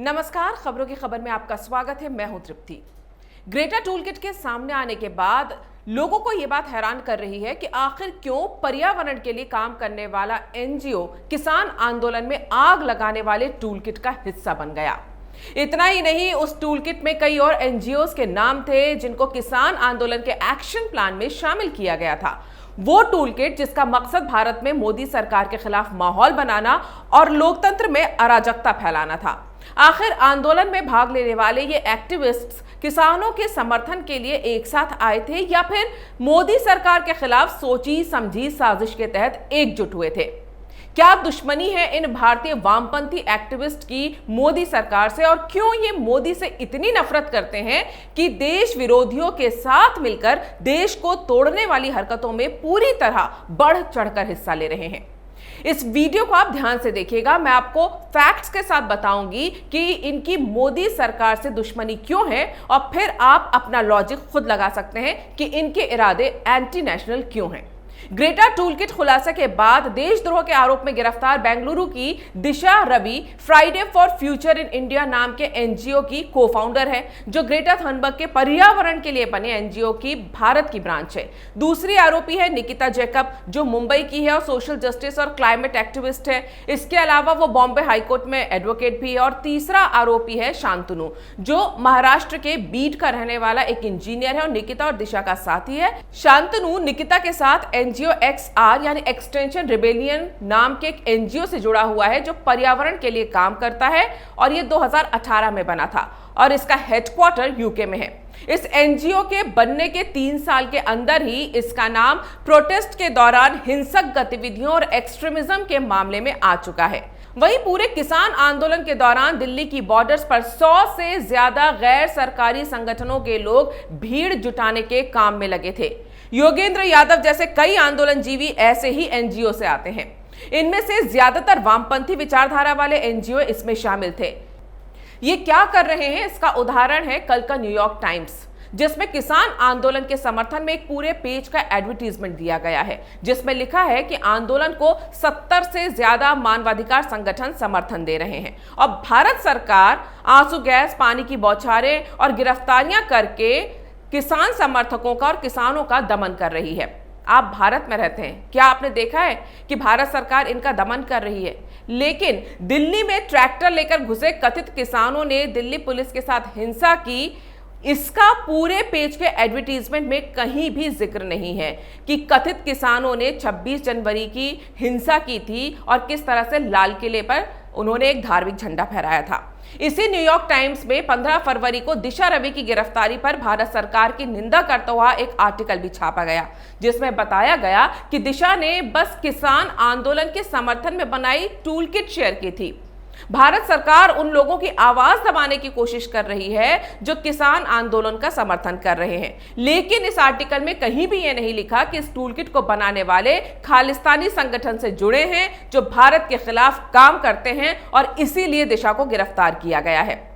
नमस्कार, खबरों की खबर में आपका स्वागत है। मैं हूं तृप्ति। ग्रेटा टूलकिट के सामने आने के बाद लोगों को यह बात हैरान कर रही है कि आखिर क्यों पर्यावरण के लिए काम करने वाला एनजीओ किसान आंदोलन में आग लगाने वाले टूलकिट का हिस्सा बन गया। इतना ही नहीं, उस टूलकिट में कई और एनजीओज के नाम थे जिनको किसान आंदोलन के एक्शन प्लान में शामिल किया गया था। वो टूलकिट जिसका मकसद भारत में मोदी सरकार के खिलाफ माहौल बनाना और लोकतंत्र में अराजकता फैलाना था। आखिर आंदोलन में भाग लेने वाले ये एक्टिविस्ट्स किसानों के समर्थन के लिए एक साथ आए थे या फिर मोदी सरकार के खिलाफ सोची समझी साजिश के तहत एकजुट हुए थे? क्या दुश्मनी है इन भारतीय वामपंथी एक्टिविस्ट की मोदी सरकार से, और क्यों ये मोदी से इतनी नफरत करते हैं कि देश विरोधियों के साथ मिलकर देश को तोड़ने वाली हरकतों में पूरी तरह बढ़ चढ़कर हिस्सा ले रहे हैं? इस वीडियो को आप ध्यान से देखिएगा। मैं आपको फैक्ट्स के साथ बताऊंगी कि इनकी मोदी सरकार से दुश्मनी क्यों है, और फिर आप अपना लॉजिक खुद लगा सकते हैं कि इनके इरादे एंटी नेशनल क्यों हैं। ग्रेटा टूलकिट खुलासे के बाद देशद्रोह के आरोप में गिरफ्तार बेंगलुरु की Disha Ravi Friday for future in India नाम के एनजीओ की को-फाउंडर है, जो ग्रेटा थनबर्ग के पर्यावरण के लिए बने एनजीओ की भारत की ब्रांच है। दूसरी आरोपी है निकिता जैकब, जो मुंबई की है और सोशल जस्टिस और क्लाइमेट एक्टिविस्ट है। इसके अलावा वो बॉम्बे हाईकोर्ट में एडवोकेट भी है। और तीसरा आरोपी है शांतनु, जो महाराष्ट्र के बीड का रहने वाला एक इंजीनियर है और निकिता और दिशा का साथी है। शांतनु निकिता के साथ एनजीओ XR यानी एक्सटेंशन रिबेलियन नाम के एक एनजीओ से जुड़ा हुआ है, जो पर्यावरण के लिए काम करता है, और ये 2018 में बना था और इसका हेडक्वार्टर यूके में है। इस एनजीओ के बनने के 3 साल के अंदर ही इसका नाम प्रोटेस्ट के दौरान हिंसक गतिविधियों और एक्सट्रीमिज्म के मामले में आ चुका है। वहीं पूरे किसान आंदोलन के दौरान दिल्ली की बॉर्डर्स पर 100 से ज्यादा गैर सरकारी संगठनों के लोग भीड़ जुटाने के काम में लगे थे। योगेंद्र यादव जैसे कई आंदोलनजीवी ऐसे ही एनजीओ से आते हैं। इनमें से ज्यादातर वामपंथी विचारधारा वाले एनजीओ इसमें शामिल थे। ये क्या कर रहे हैं, इसका उदाहरण है कल का न्यूयॉर्क टाइम्स, जिसमें किसान आंदोलन के समर्थन में एक पूरे पेज का एडवर्टीजमेंट दिया गया है, जिसमें लिखा है कि आंदोलन को 70 से ज्यादा मानवाधिकार संगठन समर्थन दे रहे हैं और भारत सरकार आंसू गैस, पानी की बौछारें और गिरफ्तारियां करके किसान समर्थकों का और किसानों का दमन कर रही है। आप भारत में रहते हैं, क्या आपने देखा है कि भारत सरकार इनका दमन कर रही है? लेकिन दिल्ली में ट्रैक्टर लेकर घुसे कथित किसानों ने दिल्ली पुलिस के साथ हिंसा की, इसका पूरे पेज के एडवर्टीजमेंट में कहीं भी जिक्र नहीं है कि कथित किसानों ने 26 जनवरी की हिंसा की थी और किस तरह से लाल किले पर उन्होंने एक धार्मिक झंडा फहराया था। इसी न्यूयॉर्क टाइम्स में 15 फरवरी को दिशा रवि की गिरफ्तारी पर भारत सरकार की निंदा करता हुआ एक आर्टिकल भी छापा गया, जिसमें बताया गया कि दिशा ने बस किसान आंदोलन के समर्थन में बनाई टूलकिट शेयर की थी। भारत सरकार उन लोगों की आवाज दबाने की कोशिश कर रही है जो किसान आंदोलन का समर्थन कर रहे हैं। लेकिन इस आर्टिकल में कहीं भी यह नहीं लिखा कि इस टूलकिट को बनाने वाले खालिस्तानी संगठन से जुड़े हैं, जो भारत के खिलाफ काम करते हैं, और इसीलिए दिशा को गिरफ्तार किया गया है।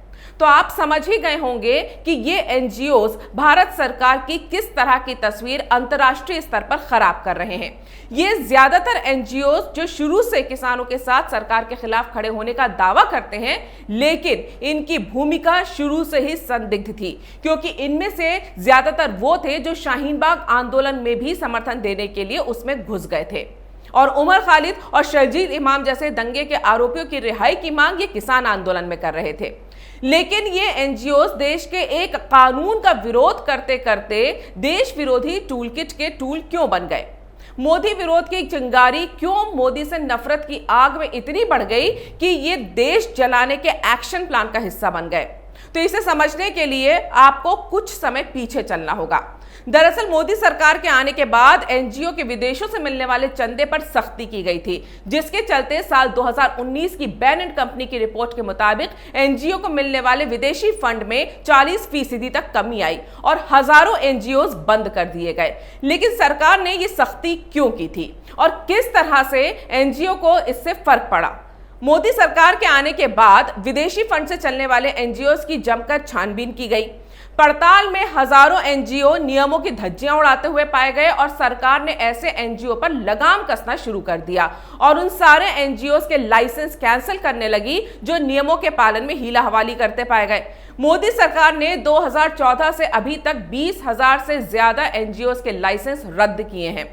तो आप समझ ही गए होंगे कि ये एनजीओज भारत सरकार की किस तरह की तस्वीर अंतर्राष्ट्रीय स्तर पर खराब कर रहे हैं। ये ज्यादातर एनजीओज जो शुरू से किसानों के साथ सरकार के खिलाफ खड़े होने का दावा करते हैं, लेकिन इनकी भूमिका शुरू से ही संदिग्ध थी, क्योंकि इनमें से ज्यादातर वो थे जो शाहीन बाग आंदोलन में भी समर्थन देने के लिए उसमें घुस गए थे, और उमर खालिद और शर्जील इमाम जैसे दंगे के आरोपियों की रिहाई की मांग ये किसान आंदोलन में कर रहे थे। लेकिन ये एनजीओज देश के एक कानून का विरोध करते करते देश विरोधी टूलकिट के टूल क्यों बन गए? मोदी विरोध की चिंगारी क्यों मोदी से नफरत की आग में इतनी बढ़ गई कि ये देश जलाने के एक्शन प्लान का हिस्सा बन गए? तो इसे समझने के लिए आपको कुछ समय पीछे चलना होगा। दरअसल मोदी सरकार के आने के बाद एनजीओ के विदेशों से मिलने वाले चंदे पर सख्ती की गई थी, जिसके चलते साल 2019 की बैन एंड कंपनी की रिपोर्ट के मुताबिक एनजीओ को मिलने वाले विदेशी फंड में 40% तक कमी आई और हजारों एनजीओज बंद कर दिए गए। लेकिन सरकार ने ये सख्ती क्यों की थी और किस तरह से एनजीओ को इससे फर्क पड़ा? मोदी सरकार के आने के बाद विदेशी फंड से चलने वाले एनजीओज की जमकर छानबीन की गई। पड़ताल में हजारों एनजीओ नियमों की धज्जियां उड़ाते हुए पाए गए और सरकार ने ऐसे एनजीओ पर लगाम कसना शुरू कर दिया और उन सारे एनजीओज के लाइसेंस कैंसिल करने लगी जो नियमों के पालन में हीला हवाली करते पाए गए। मोदी सरकार ने 2014 से अभी तक 20,000 से ज्यादा एनजीओज के लाइसेंस रद्द किए हैं।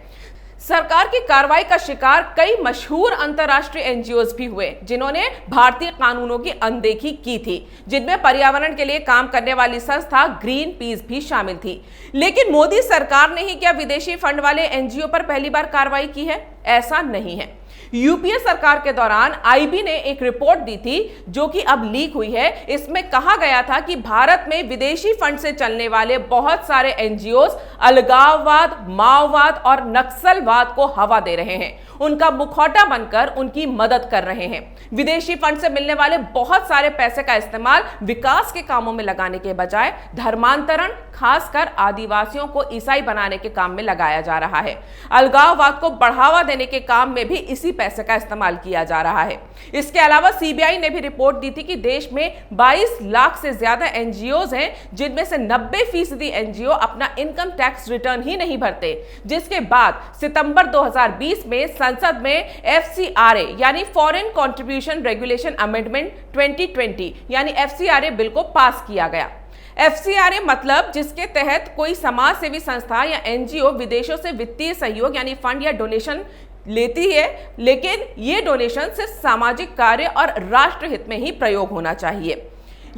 सरकार की कार्रवाई का शिकार कई मशहूर अंतर्राष्ट्रीय एनजीओज भी हुए जिन्होंने भारतीय कानूनों की अनदेखी की थी, जिनमें पर्यावरण के लिए काम करने वाली संस्था ग्रीन पीस भी शामिल थी। लेकिन मोदी सरकार ने ही क्या विदेशी फंड वाले एनजीओ पर पहली बार कार्रवाई की है? ऐसा नहीं है। यूपीए सरकार के दौरान आईबी ने एक रिपोर्ट दी थी जो कि अब लीक हुई है। इसमें कहा गया था कि भारत में विदेशी फंड से चलने वाले बहुत सारे एनजीओज अलगाववाद, माओवाद और नक्सलवाद को हवा दे रहे हैं, उनका मुखौटा बनकर उनकी मदद कर रहे हैं। विदेशी फंड से मिलने वाले बहुत सारे पैसे का इस्तेमाल विकास के कामों में लगाने के बजाय धर्मांतरण, खासकर आदिवासियों को ईसाई बनाने के काम में लगाया जा रहा है। अलगाववाद को बढ़ावा देने के काम में भी इसी पैसे का इस्तेमाल किया जा रहा है। इसके अलावा सीबीआई ने भी रिपोर्ट दी थी कि देश में 22 लाख से ज्यादा एनजीओज हैं, जिनमें से 90% एनजीओ अपना इनकम टैक्स रिटर्न ही नहीं भरते। जिसके बाद सितंबर 2020 में संसद में एफसीआरए यानी फॉरेन कंट्रीब्यूशन रेगुलेशन अमेंडमेंट 2020 यानी एफसीआरए बिल को पास किया गया। एफसीआरए मतलब जिसके तहत कोई समाज सेवी संस्था या एनजीओ विदेशों से वित्तीय सहयोग यानी फंड या डोनेशन लेती है, लेकिन ये डोनेशन सिर्फ सामाजिक कार्य और राष्ट्रहित में ही प्रयोग होना चाहिए।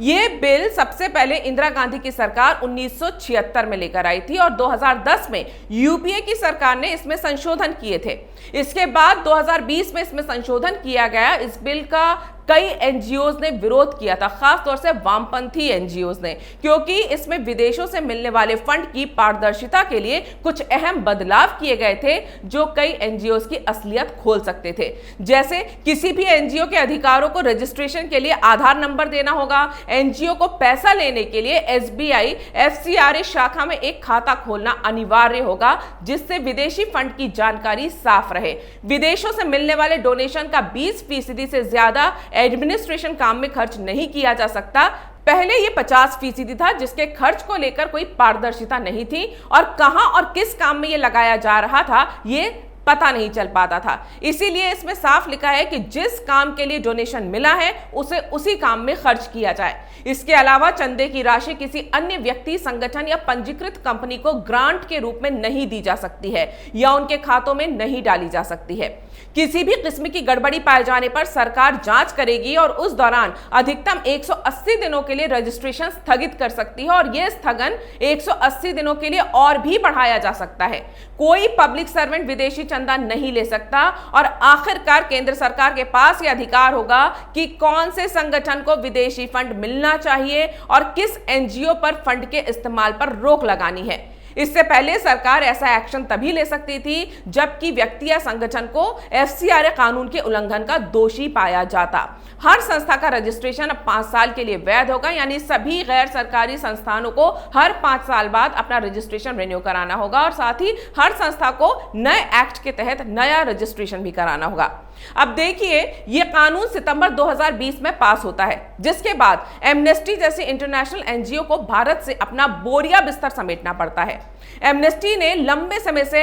ये बिल सबसे पहले इंदिरा गांधी की सरकार 1976 में लेकर आई थी और 2010 में यूपीए की सरकार ने इसमें संशोधन किए थे। इसके बाद 2020 में इसमें संशोधन किया गया। इस बिल का कई एनजीओज ने विरोध किया था, खास तौर से वामपंथी एनजीओज ने, क्योंकि इसमें विदेशों से मिलने वाले फंड की पारदर्शिता के लिए कुछ अहम बदलाव किए गए थे जो कई एनजीओज की असलियत खोल सकते थे। जैसे किसी भी एनजीओ के अधिकारों को रजिस्ट्रेशन के लिए आधार नंबर देना होगा, एनजीओ को पैसा लेने के लिए एसबीआई एफसीआरए शाखा में एक खाता खोलना अनिवार्य होगा जिससे विदेशी फंड की जानकारी साफ रहे। विदेशों से मिलने वाले डोनेशन का 20% से ज्यादा एडमिनिस्ट्रेशन काम में खर्च नहीं किया जा सकता। पहले ये 50% था जिसके खर्च को लेकर कोई पारदर्शिता नहीं थी और कहां और किस काम में ये लगाया जा रहा था ये पता नहीं चल पाता था। इसीलिए इसमें साफ लिखा है कि जिस काम के लिए डोनेशन मिला है उसे उसी काम में खर्च किया जाए। इसके अलावा चंदे की राशि किसी अन्य व्यक्ति, संगठन या पंजीकृत कंपनी को ग्रांट के रूप में नहीं दी जा सकती है या उनके खातों में नहीं डाली जा सकती है। किसी भी किस्म की गड़बड़ी पाए जाने पर सरकार जांच करेगी और उस दौरान अधिकतम 180 दिनों के लिए रजिस्ट्रेशन स्थगित कर सकती है और यह स्थगन 180 दिनों के लिए और भी बढ़ाया जा सकता है। कोई पब्लिक सर्वेंट विदेशी चंदा नहीं ले सकता और आखिरकार केंद्र सरकार के पास यह अधिकार होगा कि कौन से संगठन को विदेशी फंड मिलना चाहिए और किस एनजीओ पर फंड के इस्तेमाल पर रोक लगानी है। इससे पहले सरकार ऐसा एक्शन तभी ले सकती थी जबकि व्यक्ति या संगठन को एफसीआरए कानून के उल्लंघन का दोषी पाया जाता। हर संस्था का रजिस्ट्रेशन अब 5 साल के लिए वैध होगा, यानी सभी गैर सरकारी संस्थानों को हर 5 साल बाद अपना रजिस्ट्रेशन रिन्यू कराना होगा और साथ ही हर संस्था को नए एक्ट के तहत नया रजिस्ट्रेशन भी कराना होगा। अब देखिए, यह कानून सितंबर 2020 में पास होता है, जिसके बाद एमनेस्टी जैसे इंटरनेशनल एनजीओ को भारत से अपना बोरिया बिस्तर समेटना पड़ता है। एमनेस्टी ने लंबे समय से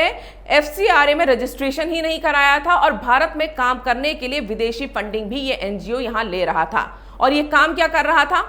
एफसीआरए में रजिस्ट्रेशन ही नहीं कराया था और भारत में काम करने के लिए विदेशी फंडिंग भी ये एनजीओ यहां ले रहा था। और ये काम क्या कर रहा था?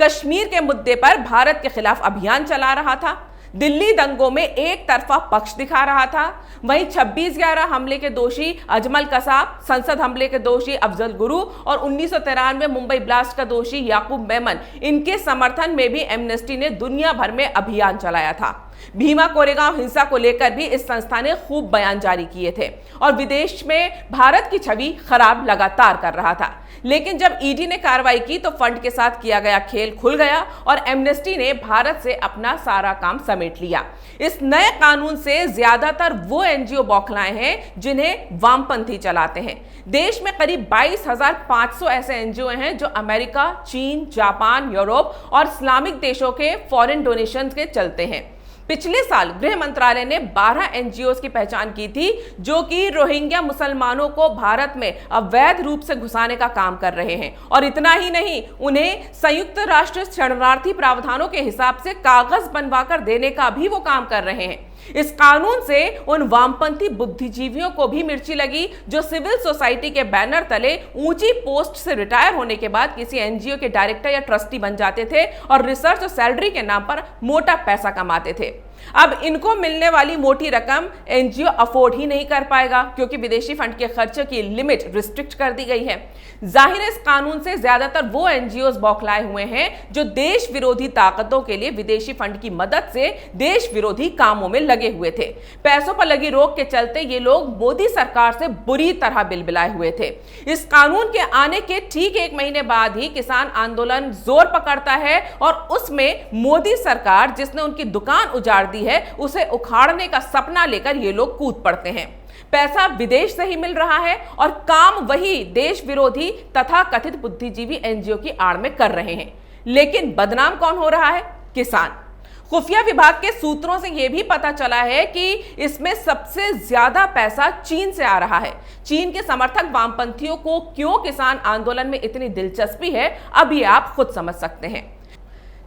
कश्मीर के मुद्दे पर भारत के खिलाफ अभियान चला रहा था, दिल्ली दंगों में एक तरफा पक्ष दिखा रहा था, वहीं 26/11 हमले के दोषी अजमल कसाब, संसद हमले के दोषी अफजल गुरु और 1993 मुंबई ब्लास्ट का दोषी याकूब मेमन, इनके समर्थन में भी एमनेस्टी ने दुनिया भर में अभियान चलाया था। भीमा कोरेगांव हिंसा को लेकर भी इस संस्था ने खूब बयान जारी किए थे और विदेश में भारत की छवि खराब लगातार कर रहा था। लेकिन जब ईडी ने कार्रवाई की तो फंड के साथ किया गया खेल खुल गया और एमनेस्टी ने भारत से अपना सारा काम समेट लिया। इस नए कानून से ज्यादातर वो एनजीओ बौखलाए हैं जिन्हें वामपंथी चलाते हैं। देश में करीब 22,500 ऐसे एनजीओ हैं जो अमेरिका, चीन, जापान, यूरोप और इस्लामिक देशों के फॉरेन डोनेशन के चलते हैं। पिछले साल गृह मंत्रालय ने 12 एनजीओज की पहचान की थी जो कि रोहिंग्या मुसलमानों को भारत में अवैध रूप से घुसाने का काम कर रहे हैं। और इतना ही नहीं, उन्हें संयुक्त राष्ट्र शरणार्थी प्रावधानों के हिसाब से कागज बनवाकर देने का भी वो काम कर रहे हैं। इस कानून से उन वामपंथी बुद्धिजीवियों को भी मिर्ची लगी जो सिविल सोसाइटी के बैनर तले ऊंची पोस्ट से रिटायर होने के बाद किसी एनजीओ के डायरेक्टर या ट्रस्टी बन जाते थे और रिसर्च और सैलरी के नाम पर मोटा पैसा कमाते थे। अब इनको मिलने वाली मोटी रकम एनजीओ अफोर्ड ही नहीं कर पाएगा क्योंकि विदेशी फंड के खर्चे की लिमिट रिस्ट्रिक्ट कर दी गई है। जाहिर है इस कानून से ज्यादातर वो एनजीओज बौखलाए हुए हैं जो देश विरोधी ताकतों के लिए विदेशी फंड की मदद से देश विरोधी कामों में लगे हुए थे। पैसों पर लगी रोक के चलते ये लोग मोदी सरकार से बुरी तरह बिलबिलाए हुए थे। इस कानून के आने के ठीक 1 महीने बाद ही किसान आंदोलन जोर पकड़ता है और उसमें मोदी सरकार जिसने उनकी दुकान उजाड़ दी है उसे उखाड़ने का सपना लेकर ये लोग कूद पड़ते हैं। पैसा विदेश से ही मिल रहा है और काम वही देश विरोधी तथा कथित बुद्धिजीवी एनजीओ की आड़ में कर रहे हैं। लेकिन बदनाम कौन हो रहा है? किसान। खुफिया विभाग के सूत्रों से यह भी पता चला है कि इसमें सबसे ज्यादा पैसा चीन से आ रहा है। चीन के समर्थक वामपंथियों को क्यों किसान आंदोलन में इतनी दिलचस्पी है, अभी आप खुद समझ सकते हैं।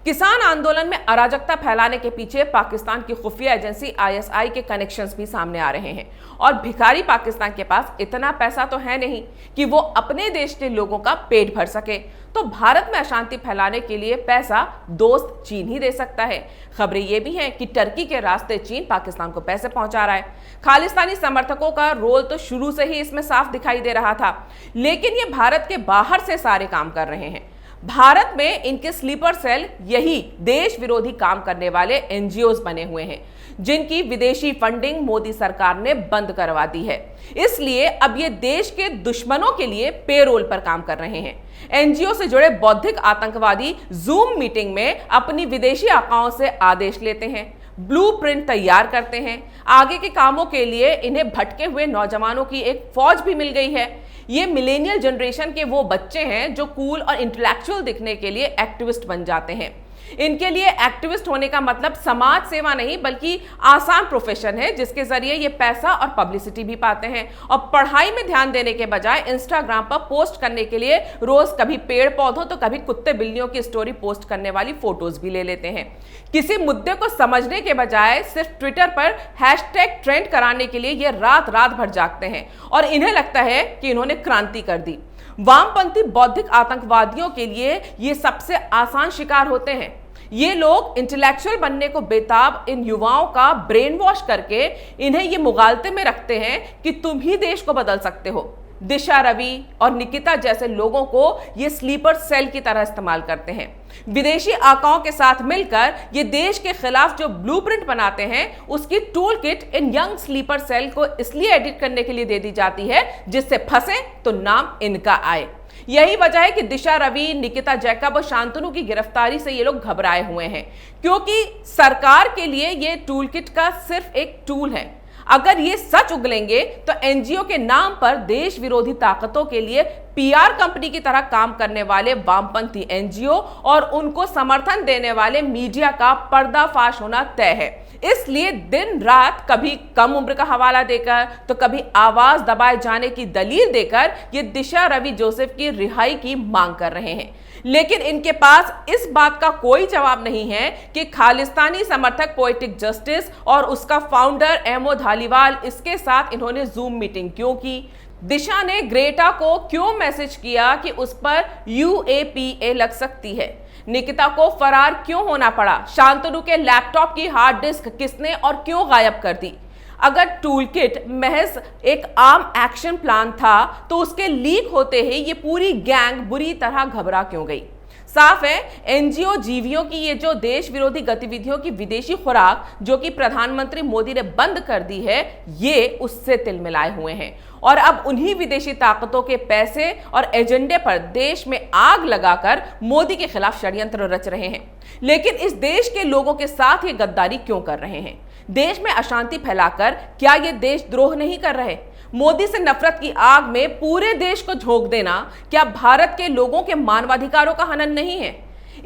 किसान आंदोलन में अराजकता फैलाने के पीछे पाकिस्तान की खुफिया एजेंसी आईएसआई के कनेक्शंस भी सामने आ रहे हैं और भिखारी पाकिस्तान के पास इतना पैसा तो है नहीं कि वो अपने देश के लोगों का पेट भर सके, तो भारत में अशांति फैलाने के लिए पैसा दोस्त चीन ही दे सकता है। खबरें ये भी हैं कि टर्की के रास्ते चीन पाकिस्तान को पैसे पहुंचा रहा है। खालिस्तानी समर्थकों का रोल तो शुरू से ही इसमें साफ दिखाई दे रहा था, लेकिन ये भारत के बाहर से सारे काम कर रहे हैं। भारत में इनके स्लीपर सेल यही देश विरोधी काम करने वाले एनजीओज बने हुए हैं जिनकी विदेशी फंडिंग मोदी सरकार ने बंद करवा दी है। इसलिए अब ये देश के दुश्मनों के लिए पेरोल पर काम कर रहे हैं। एनजीओ से जुड़े बौद्धिक आतंकवादी जूम मीटिंग में अपनी विदेशी आकाओं से आदेश लेते हैं, ब्लूप्रिंट तैयार करते हैं। आगे के कामों के लिए इन्हें भटके हुए नौजवानों की एक फौज भी मिल गई है। ये मिलेनियल जनरेशन के वो बच्चे हैं जो कूल और इंटेलेक्चुअल दिखने के लिए एक्टिविस्ट बन जाते हैं। इनके लिए एक्टिविस्ट होने का मतलब समाज सेवा नहीं बल्कि आसान प्रोफेशन है जिसके जरिए ये पैसा और पब्लिसिटी भी पाते हैं और पढ़ाई में ध्यान देने के बजाय इंस्टाग्राम पर पोस्ट करने के लिए रोज कभी पेड़ पौधों तो कभी कुत्ते बिल्लियों की स्टोरी पोस्ट करने वाली फोटोज भी ले लेते हैं। किसी मुद्दे को समझने के बजाय सिर्फ ट्विटर पर हैशटैग ट्रेंड कराने के लिए ये रात रात भर जागते हैं और इन्हें लगता है कि इन्होंने क्रांति कर दी। वामपंथी बौद्धिक आतंकवादियों के लिए ये सबसे आसान शिकार होते हैं। ये लोग इंटेलेक्चुअल बनने को बेताब इन युवाओं का ब्रेन वॉश करके इन्हें ये मुगालते में रखते हैं कि तुम ही देश को बदल सकते हो। दिशा रवि और निकिता जैसे लोगों को ये स्लीपर सेल की तरह इस्तेमाल करते हैं। विदेशी आकाओं के साथ मिलकर ये देश के खिलाफ जो ब्लूप्रिंट बनाते हैं उसकी टूल किट इन यंग स्लीपर सेल को इसलिए एडिट करने के लिए दे दी जाती है जिससे फंसे तो नाम इनका आए। यही वजह है कि दिशा रवि, निकिता जैकब और शांतनु की गिरफ्तारी से ये लोग घबराए हुए हैं क्योंकि सरकार के लिए ये टूल किट का सिर्फ एक टूल है। अगर ये सच उगलेंगे तो एनजीओ के नाम पर देश विरोधी ताकतों के लिए पीआर कंपनी की तरह काम करने वाले वामपंथी एनजीओ और उनको समर्थन देने वाले मीडिया का पर्दाफाश होना तय है। इसलिए दिन रात कभी कम उम्र का हवाला देकर तो कभी आवाज दबाए जाने की दलील देकर ये दिशा रवि जोसेफ की रिहाई की मांग कर रहे हैं। लेकिन इनके पास इस बात का कोई जवाब नहीं है कि खालिस्तानी समर्थक पोएटिक जस्टिस और उसका फाउंडर एमओ धालीवाल, इसके साथ इन्होंने जूम मीटिंग क्यों की। दिशा ने ग्रेटा को क्यों मैसेज किया कि उस पर यूएपीए लग सकती है। निकिता को फरार क्यों होना पड़ा। शांतनु के लैपटॉप की हार्ड डिस्क किसने और क्यों गायब कर दी। अगर टूल किट महज एक आम एक्शन प्लान था तो उसके लीक होते ही ये पूरी गैंग बुरी तरह घबरा क्यों गई। साफ है एनजीओ जीवियों की ये जो देश विरोधी गतिविधियों की विदेशी खुराक जो कि प्रधानमंत्री मोदी ने बंद कर दी है, ये उससे तिलमिलाए हुए हैं और अब उन्हीं विदेशी ताकतों के पैसे और एजेंडे पर देश में आग लगाकर मोदी के खिलाफ षड्यंत्र रच रहे हैं। लेकिन इस देश के लोगों के साथ ये गद्दारी क्यों कर रहे हैं? देश में अशांति फैलाकर क्या ये देशद्रोह नहीं कर रहे? मोदी से नफरत की आग में पूरे देश को झोंक देना क्या भारत के लोगों के मानवाधिकारों का हनन नहीं है?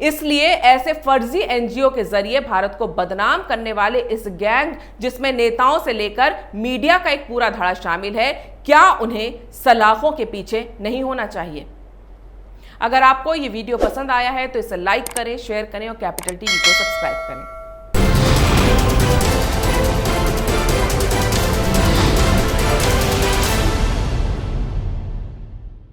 इसलिए ऐसे फर्जी एनजीओ के जरिए भारत को बदनाम करने वाले इस गैंग, जिसमें नेताओं से लेकर मीडिया का एक पूरा धड़ा शामिल है, क्या उन्हें सलाखों के पीछे नहीं होना चाहिए? अगर आपको ये वीडियो पसंद आया है तो इसे लाइक करें, शेयर करें और कैपिटल टीवी को सब्सक्राइब करें।